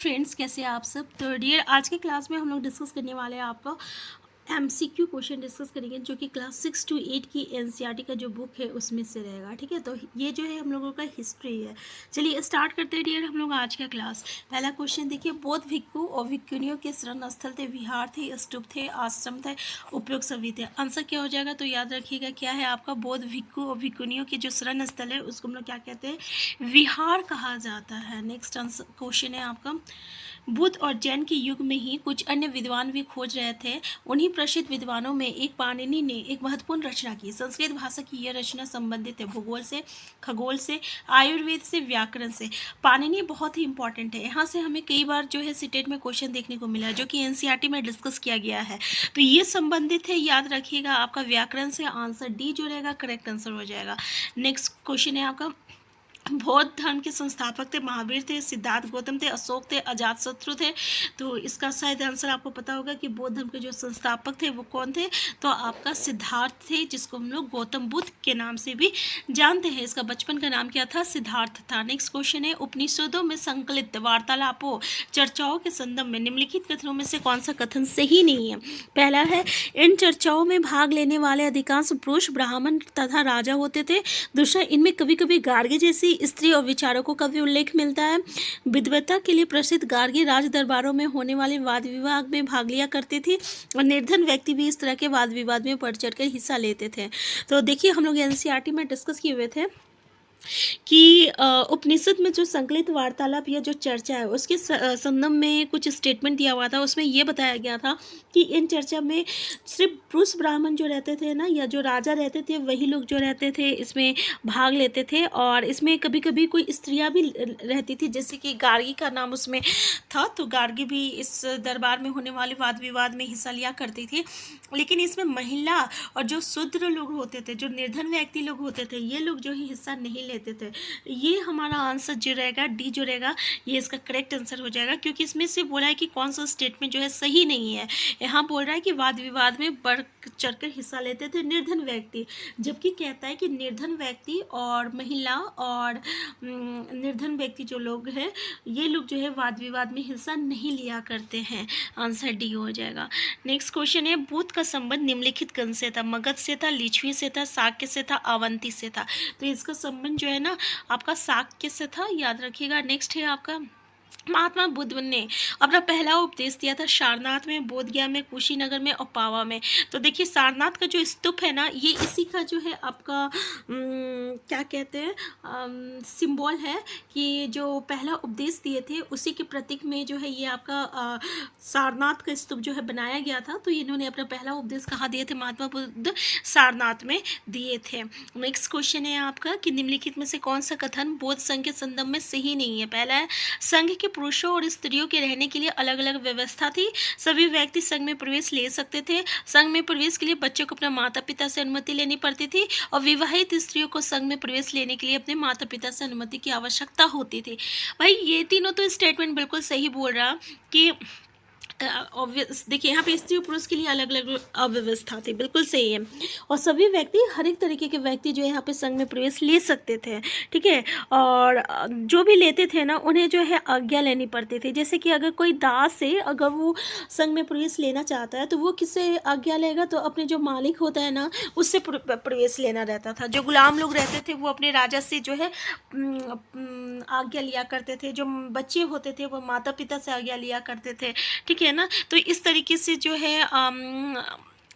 Friends, कैसे हैं आप सब। तो डियर, आज के क्लास में हम लोग डिस्कस करने वाले हैं आपका एमसीक्यू क्वेश्चन डिस्कस करेंगे, जो कि क्लास 6 to 8 की एनसीईआरटी का जो बुक है उसमें से रहेगा। ठीक है, तो ये जो है हम लोगों का हिस्ट्री है। चलिए स्टार्ट करते हैं डियर हम लोग आज का क्लास। पहला क्वेश्चन देखिए, बौद्ध भिक्खु और भिक्खुनियों के शरण स्थल थे, विहार थे, स्तूप थे, आश्रम थे, उपयोग सभी थे। आंसर क्या हो जाएगा? तो याद रखिएगा क्या है आपका, बौद्ध भिक्खु और भिक्खुनियों के जो शरण स्थल है उसको हम लोग क्या कहते हैं? विहार कहा जाता है। नेक्स्ट आंसर क्वेश्चन है आपका, बुद्ध और जैन के युग में ही कुछ अन्य विद्वान भी खोज रहे थे। उन्हीं प्रसिद्ध विद्वानों में एक पाणिनि ने एक महत्वपूर्ण रचना की। संस्कृत भाषा की यह रचना संबंधित है भूगोल से, खगोल से, आयुर्वेद से, व्याकरण से। पाणिनि बहुत ही इंपॉर्टेंट है, यहाँ से हमें कई बार जो है सीटेट में क्वेश्चन देखने को मिला है, जो कि एनसीईआरटी में डिस्कस किया गया है। तो ये संबंधित है, याद रखिएगा आपका व्याकरण से। आंसर डी जो रहेगा करेक्ट आंसर हो जाएगा। नेक्स्ट क्वेश्चन है आपका, बौद्ध धर्म के संस्थापक थे, महावीर थे, सिद्धार्थ गौतम थे, अशोक थे, अजातशत्रु थे। तो इसका शायद आंसर आपको पता होगा कि बौद्ध धर्म के जो संस्थापक थे वो कौन थे? तो आपका सिद्धार्थ थे, जिसको हम लोग गौतम बुद्ध के नाम से भी जानते हैं। इसका बचपन का नाम क्या था? सिद्धार्थ था। नेक्स्ट क्वेश्चन है, उपनिषदों में संकलित वार्तालापों, चर्चाओं के संदर्भ में निम्नलिखित कथनों में से कौन सा कथन सही नहीं है? पहला है, इन चर्चाओं में भाग लेने वाले अधिकांश पुरुष, ब्राह्मण तथा राजा होते थे। दूसरा, इनमें कभी कभी गार्गी जैसी स्त्री और विचारकों का भी उल्लेख मिलता है। विद्वता के लिए प्रसिद्ध गार्गी राज दरबारों में होने वाले वाद विवाद में भाग लिया करती थी, और निर्धन व्यक्ति भी इस तरह के वाद विवाद में बढ़ चढ़ कर हिस्सा लेते थे। तो देखिए, हम लोग एनसीईआरटी में डिस्कस किए हुए थे कि उपनिषद में जो संकलित वार्तालाप या जो चर्चा है उसके संदर्भ में कुछ स्टेटमेंट दिया हुआ था। उसमें ये बताया गया था कि इन चर्चा में सिर्फ पुरुष ब्राह्मण जो रहते थे ना, या जो राजा रहते थे, वही लोग जो रहते थे इसमें भाग लेते थे। और इसमें कभी कभी कोई स्त्रियां भी रहती थी, जैसे कि गार्गी का नाम उसमें था, तो गार्गी भी इस दरबार में होने वाले वाद विवाद में हिस्सा लिया करती थी। लेकिन इसमें महिला और जो शूद्र लोग होते थे, जो निर्धन व्यक्ति लोग होते थे, ये लोग जो ही हिस्सा नहीं लेते थे। ये हमारा आंसर जो रहेगा डी जो रहेगा, ये इसका करेक्ट आंसर हो जाएगा, क्योंकि इसमें से बोला है कि कौन सा स्टेटमेंट जो है सही नहीं है। यहाँ बोल रहा है कि वाद विवाद में बढ़ चढ़कर हिस्सा लेते थे निर्धन व्यक्ति, जबकि कहता है कि निर्धन व्यक्ति और महिला और निर्धन व्यक्ति जो लोग हैं, ये लोग जो है वाद विवाद में हिस्सा नहीं लिया करते हैं। आंसर डी हो जाएगा। नेक्स्ट क्वेश्चन है, बुद्ध का संबंध निम्नलिखित गण से था? मगध से था, लिच्छवी से था, शाक्य से था, अवंती से था। तो इसका संबंध जो है ना आपका शाक्य से था, याद रखिएगा। नेक्स्ट है आपका, महात्मा बुद्ध ने अपना पहला उपदेश दिया था सारनाथ में, बोधगया में, कुशीनगर में और पावा में। तो देखिए, सारनाथ का जो स्तूप है ना, ये इसी का जो है आपका क्या कहते हैं, सिंबल है कि जो पहला उपदेश दिए थे उसी के प्रतीक में जो है ये आपका सारनाथ का स्तूप जो है बनाया गया था। तो इन्होंने अपना पहला उपदेश कहाँ दिए थे? महात्मा बुद्ध सारनाथ में दिए थे। नेक्स्ट क्वेश्चन है आपका कि निम्नलिखित में से कौन सा कथन बौद्ध संघ के संदर्भ में सही नहीं है? पहला है, संघ के पुरुषों और स्त्रियों के रहने के लिए अलग अलग व्यवस्था थी, सभी व्यक्ति संघ में प्रवेश ले सकते थे। संघ में प्रवेश के लिए बच्चों को अपने माता पिता से अनुमति लेनी पड़ती थी, और विवाहित स्त्रियों को संघ में प्रवेश लेने के लिए अपने माता पिता से अनुमति की आवश्यकता होती थी। भाई, ये तीनों तो स्टेटमेंट बिल्कुल सही बोल रहा कि ऑब्वियस। देखिए, यहाँ पे स्त्री और पुरुष के लिए अलग अलग अव्यवस्था थी, बिल्कुल सही है। और सभी व्यक्ति, हर एक तरीके के व्यक्ति जो है यहाँ पे संघ में प्रवेश ले सकते थे। ठीक है, और जो भी लेते थे ना, उन्हें जो है आज्ञा लेनी पड़ती थी। जैसे कि अगर कोई दास है, अगर वो संघ में प्रवेश लेना चाहता है, तो वो किससे आज्ञा लेगा? तो अपने जो मालिक होता है ना, उससे प्रवेश लेना रहता था। जो गुलाम लोग रहते थे वो अपने राजा से जो है आज्ञा लिया करते थे। जो बच्चे होते थे वो माता पिता से आज्ञा लिया करते थे। ठीक है ना, तो इस तरीके से जो है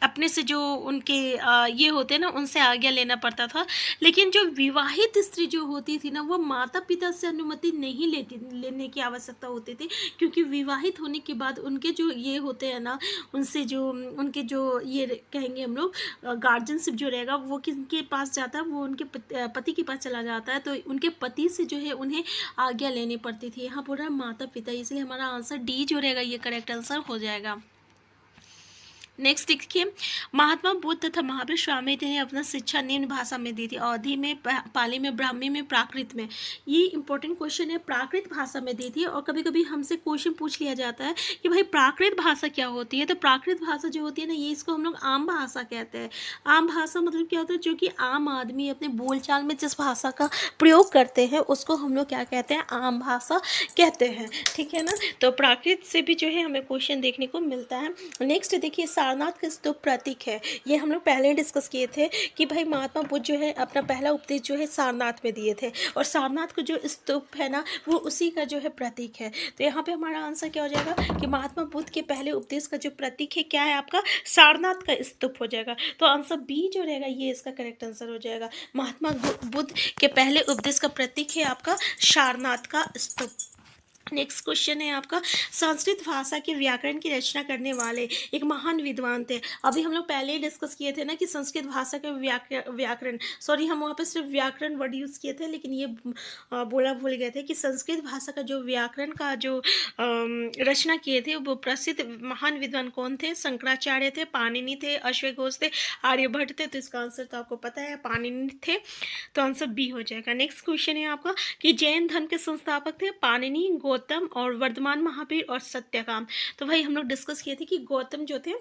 अपने से जो उनके ये होते ना, उनसे आज्ञा लेना पड़ता था। लेकिन जो विवाहित स्त्री जो होती थी ना, वो माता पिता से अनुमति नहीं लेने की आवश्यकता होती थी, क्योंकि विवाहित होने के बाद उनके जो ये होते हैं ना, उनसे जो उनके जो ये कहेंगे हम लोग गार्जियनशिप जो रहेगा, वो किसके पास जाता है? वो उनके पति के पास चला जाता है। तो उनके पति से जो है उन्हें आज्ञा लेनी पड़ती थी। यहाँ पूरा माता पिता, इसलिए हमारा आंसर डी जो रहेगा ये करेक्ट आंसर हो जाएगा। नेक्स्ट देखिए, महात्मा बुद्ध तथा महावीर स्वामी ने अपना शिक्षा निम्न भाषा में दी थी, अवधी में, पाली में, ब्राह्मी में, प्राकृत में। ये इंपॉर्टेंट क्वेश्चन है, प्राकृत भाषा में दी थी। और कभी कभी हमसे क्वेश्चन पूछ लिया जाता है कि भाई प्राकृत भाषा क्या होती है, तो प्राकृत भाषा जो होती है ना, ये इसको हम लोग आम भाषा कहते हैं। आम भाषा मतलब क्या होता है, जो कि आम आदमी अपने बोलचाल में जिस भाषा का प्रयोग करते हैं उसको हम लोग क्या कहते हैं, आम भाषा कहते हैं, ठीक है ना। तो प्राकृत से भी जो है हमें क्वेश्चन देखने को मिलता है। नेक्स्ट देखिए, सारनाथ का स्तूप प्रतीक है, ये हम लोग पहले डिस्कस किए थे कि भाई महात्मा बुद्ध जो है अपना पहला उपदेश जो है सारनाथ में दिए थे, और सारनाथ का जो स्तूप है ना वो उसी का जो है प्रतीक है। तो यहाँ पे हमारा आंसर क्या हो जाएगा कि महात्मा बुद्ध के पहले उपदेश का जो प्रतीक है क्या है आपका, सारनाथ का स्तूप हो जाएगा। तो आंसर बी जो रहेगा ये इसका करेक्ट आंसर हो जाएगा। महात्मा बुद्ध के पहले उपदेश का प्रतीक है आपका सारनाथ का स्तूप। नेक्स्ट क्वेश्चन है आपका, संस्कृत भाषा के व्याकरण की रचना करने वाले एक महान विद्वान थे। अभी हम लोग पहले ही डिस्कस किए थे ना कि संस्कृत भाषा के व्याकरण, सॉरी हम वहाँ पे सिर्फ व्याकरण वर्ड यूज़ किए थे, लेकिन ये बोला भूल गए थे कि संस्कृत भाषा का जो व्याकरण का जो रचना किए थे वो प्रसिद्ध महान विद्वान कौन थे, शंकराचार्य थे, पाणिनि थे, अश्वघोष थे, आर्यभट्ट थे। तो इसका आंसर तो आपको पता है, पाणिनि थे। तो आंसर बी हो जाएगा। नेक्स्ट क्वेश्चन है आपका कि जैन धर्म के संस्थापक थे पाणिनि, गौतम और वर्धमान महावीर और सत्यकाम। तो भाई हम लोग डिस्कस किए थे कि गौतम जो थे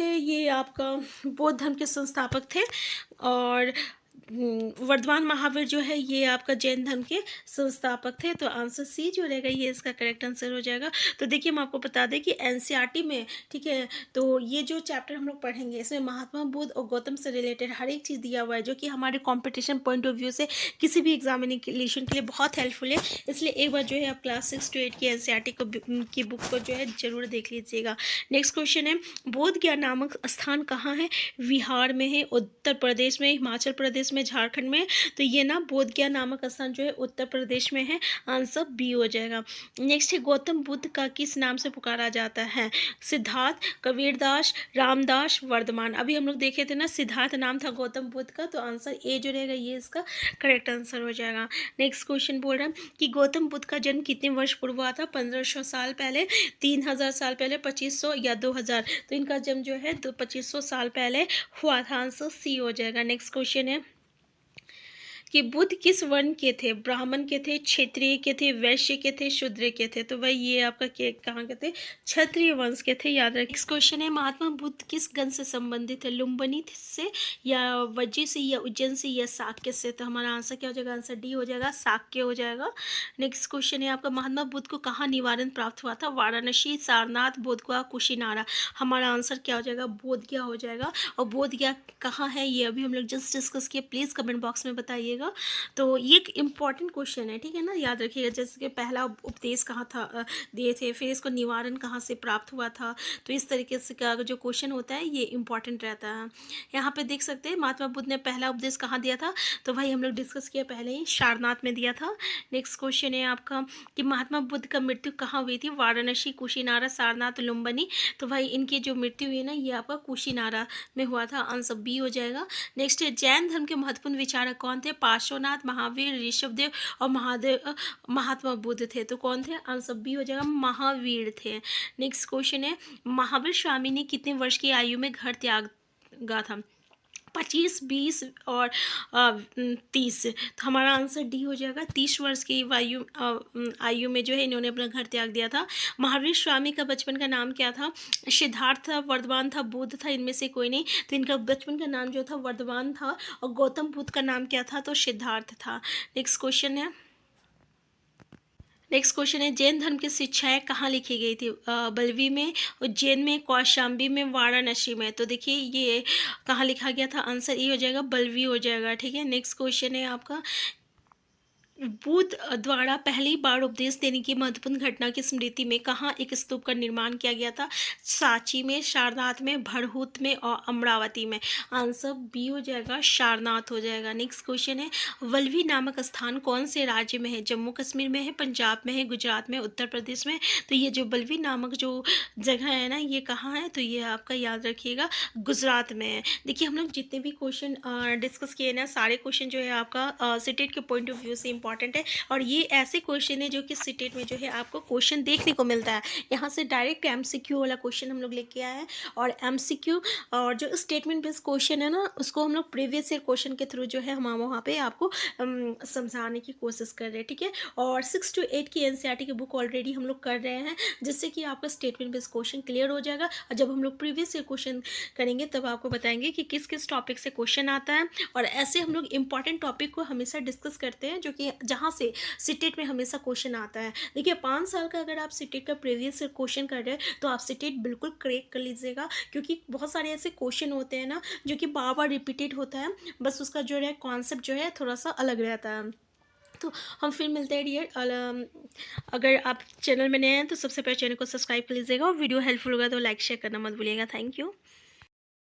ये आपका बौद्ध धर्म के संस्थापक थे, और वर्धमान महावीर जो है ये आपका जैन धर्म के संस्थापक थे। तो आंसर सी जो रहेगा ये इसका करेक्ट आंसर हो जाएगा। तो देखिए हम आपको बता दें कि एनसीईआरटी में, ठीक है, तो ये जो चैप्टर हम लोग पढ़ेंगे इसमें महात्मा बुद्ध और गौतम से रिलेटेड हर एक चीज़ दिया हुआ है, जो कि हमारे कॉम्पिटिशन पॉइंट ऑफ व्यू से किसी भी एग्जामिनेशन के लिए बहुत हेल्पफुल है। इसलिए एक बार जो है आप क्लास 6 to 8 की एनसीईआरटी की बुक को जो है जरूर देख लीजिएगा। नेक्स्ट क्वेश्चन है, बोध गया नामक स्थान कहाँ है, बिहार में है, उत्तर प्रदेश में, हिमाचल प्रदेश में, झारखंड में। तो ये ना बोध गया नामक स्थान जो है उत्तर प्रदेश में है। आंसर बी हो जाएगा। नेक्स्ट है, गौतम बुद्ध का किस नाम से पुकारा जाता है, सिद्धार्थ, कबीरदास, रामदास, वर्धमान। अभी हम लोग देखे थे ना सिद्धार्थ नाम था गौतम बुद्ध का। तो आंसर ए जो रहेगा ये इसका करेक्ट आंसर हो जाएगा। नेक्स्ट क्वेश्चन बोल रहा है कि गौतम बुद्ध का जन्म कितने वर्ष पूर्व हुआ था, 1500 साल पहले, 3000 साल पहले, 2500 या 2000। तो इनका जन्म जो है 2500 साल पहले हुआ था। आंसर सी हो जाएगा। नेक्स्ट क्वेश्चन है कि बुद्ध किस वर्ण के थे, ब्राह्मण के थे, क्षत्रिय के थे, वैश्य के थे, शूद्र के थे। तो भाई ये आपका कहाँ के थे, क्षत्रिय वंश के थे, याद रखिए। नेक्स्ट क्वेश्चन है, महात्मा बुद्ध किस गण से संबंधित है, लुम्बिनी से या वज्जी से या उज्जैन से या शाक्य से। तो हमारा आंसर क्या हो जाएगा, आंसर डी हो जाएगा, शाक्य हो जाएगा। नेक्स्ट क्वेश्चन है आपका, महात्मा बुद्ध को कहाँ निवारण प्राप्त हुआ था, वाराणसी, सारनाथ, बोधगया, कुशीनारा। हमारा आंसर क्या हो जाएगा, बोधगया हो जाएगा। और बोधगया कहाँ है ये अभी हम लोग जस्ट डिस्कस किए, प्लीज़ कमेंट बॉक्स में बताइएगा। तो ये एक इम्पॉर्टेंट क्वेश्चन है, ठीक है ना, याद रखिएगा। जैसे कि पहला उपदेश कहाँ था दिए थे, फिर इसको निवारण कहाँ से प्राप्त हुआ था। तो इस तरीके से का जो क्वेश्चन होता है ये इम्पॉर्टेंट रहता है। यहाँ पे देख सकते हैं महात्मा बुद्ध ने पहला उपदेश कहाँ दिया था, तो भाई हम लोग डिस्कस किया पहले ही, सारनाथ में दिया था। नेक्स्ट क्वेश्चन है आपका कि महात्मा बुद्ध का मृत्यु कहाँ हुई थी, वाराणसी, कुशीनारा, सारनाथ, लुम्बिनी। तो भाई इनकी जो मृत्यु हुई ना ये आपका कुशीनारा में हुआ था। आंसर बी हो जाएगा। नेक्स्ट है, जैन धर्म के महत्वपूर्ण विचारक कौन थे, पार्श्वनाथ, महावीर, ऋषभदेव और महात्मा बुद्ध थे। तो कौन थे, आंसर बी हो जाएगा, महावीर थे। नेक्स्ट क्वेश्चन है, महावीर स्वामी ने कितने वर्ष की आयु में घर त्यागा था, 25, 20 और 30। तो हमारा आंसर डी हो जाएगा, 30 वर्ष की आयु में जो है इन्होंने अपना घर त्याग दिया था। महावीर स्वामी का बचपन का नाम क्या था, सिद्धार्थ था, वर्धमान था, बुद्ध था, इनमें से कोई नहीं। तो इनका बचपन का नाम जो था वर्धमान था, और गौतम बुद्ध का नाम क्या था, तो सिद्धार्थ था। नेक्स्ट क्वेश्चन है, जैन धर्म की शिक्षाएं कहाँ लिखी गई थी, बल्वी में, उज्जैन में, कौशाम्बी में, वाराणसी में। तो देखिए ये कहाँ लिखा गया था, आंसर ये हो जाएगा, बल्वी हो जाएगा, ठीक है। नेक्स्ट क्वेश्चन है आपका, बुद्ध द्वारा पहली बार उपदेश देने की महत्वपूर्ण घटना की स्मृति में कहाँ एक स्तूप का निर्माण किया गया था, सांची में, सारनाथ में, भरहुत में और अमरावती में। आंसर बी हो जाएगा, सारनाथ हो जाएगा। नेक्स्ट क्वेश्चन है, वल्लभी नामक स्थान कौन से राज्य में है, जम्मू कश्मीर में है, पंजाब में है, गुजरात में, उत्तर प्रदेश में। तो ये जो वल्लभी नामक जो जगह है ना ये कहाँ है, तो ये आपका याद रखिएगा गुजरात में है। देखिए हम लोग जितने भी क्वेश्चन डिस्कस किए ना सारे क्वेश्चन जो है आपका सीटेट के पॉइंट ऑफ व्यू से इंपॉर्टेंट है और ये ऐसे क्वेश्चन है जो कि सीटेट में जो है आपको क्वेश्चन देखने को मिलता है। यहाँ से डायरेक्ट एमसीक्यू वाला क्वेश्चन हम लोग लेके आए हैं और एमसीक्यू और जो स्टेटमेंट बेस्ड क्वेश्चन है ना, उसको हम लोग प्रीवियस ईयर क्वेश्चन के थ्रू जो है हम वहाँ पे आपको समझाने की कोशिश कर रहे हैं, ठीक है। और 6 to 8 की एनसीईआरटी की बुक ऑलरेडी हम लोग कर रहे हैं, जिससे कि आपका स्टेटमेंट बेस्ड क्वेश्चन क्लियर हो जाएगा। और जब हम लोग प्रीवियस ईयर क्वेश्चन करेंगे तब आपको बताएंगे कि किस किस टॉपिक से क्वेश्चन आता है। और ऐसे हम लोग इंपॉर्टेंट टॉपिक को हमेशा डिस्कस करते हैं, जो कि जहाँ से सीटेट में हमेशा क्वेश्चन आता है। देखिए 5 साल का अगर आप सीटेट का प्रीवियस ईयर क्वेश्चन कर रहे हैं तो आप सीटेट बिल्कुल क्रैक कर लीजिएगा, क्योंकि बहुत सारे ऐसे क्वेश्चन होते हैं ना जो कि बार बार रिपीटेड होता है, बस उसका जो है कॉन्सेप्ट जो है थोड़ा सा अलग रहता है। तो हम फिर मिलते हैं डियर। अगर आप चैनल में नए हैं तो सबसे पहले चैनल को सब्सक्राइब कर लीजिएगा और वीडियो हेल्पफुल होगा तो लाइक शेयर करना मत भूलिएगा। Thank you.